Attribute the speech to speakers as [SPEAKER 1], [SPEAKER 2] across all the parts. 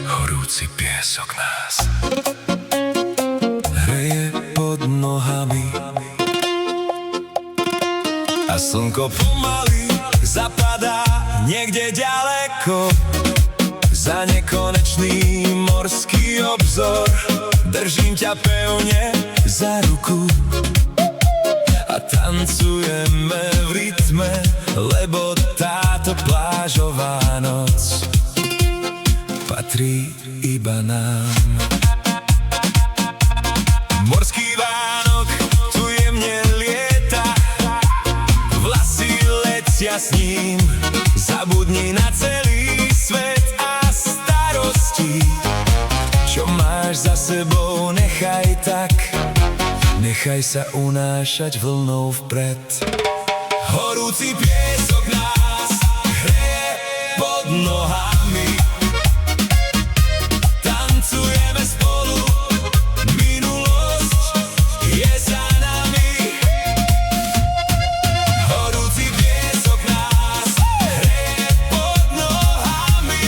[SPEAKER 1] Horúci piesok nás hreje pod nohami a slnko pomaly zapadá niekde ďaleko. Za nekonečný morský obzor držím ťa pevne za ruku a tancujeme v rytme, lebo táto plážová noc patrí iba nám. Morský Vánok tu jemne lieta, vlasy letia s ním. Zabudni na celý svet a starosti, čo máš za sebou, nechaj tak. Nechaj sa unášať vlnou vpred. Horúci piesok nás hreje pod nohami. Tancujeme spolu, minulosť je za nami. Horúci piesok nás hreje pod nohami.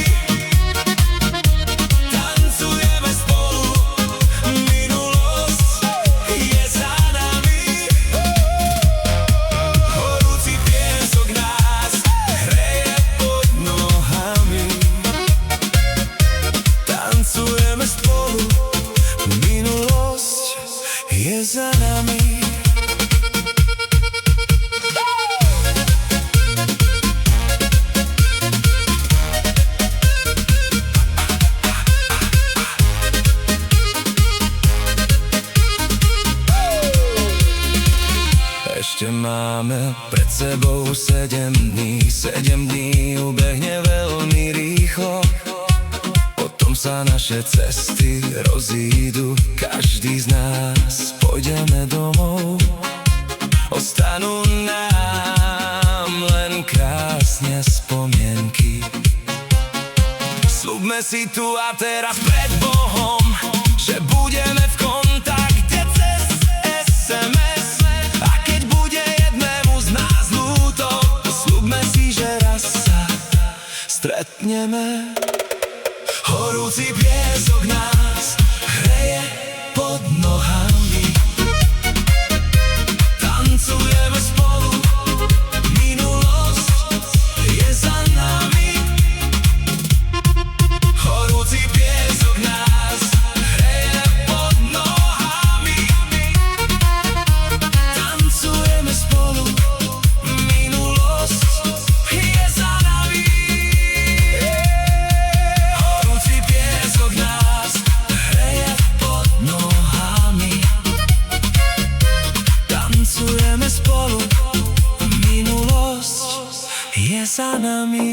[SPEAKER 1] Tancujeme spolu, minulosť je za nami. Horúci piesok nás hreje pod nohami. Tancujeme spolu, minulosť je za nami. Ešte máme pred sebou 7 dní. 7 dní ubehne veľmi rýchlo, potom sa naše cesty rozídu. Každý z nás pôjdeme domov, ostanú nám len krásne spomienky. Sľubme si tu a teraz pred Bohom, že budeme v kontakte cez SMS. A keď bude jednému z nás ľúto, sľubme si, že raz sa stretneme. Horúci piesok nás hreje pod nohami. Tancujeme spolu, minulosť je za nami. Horúci piesok nás hreje pod nohami. Tancujeme spolu, minulosť je za nami. Horúci piesok nás hreje pod nohami. Tancujeme spolu, minulosť je za nami.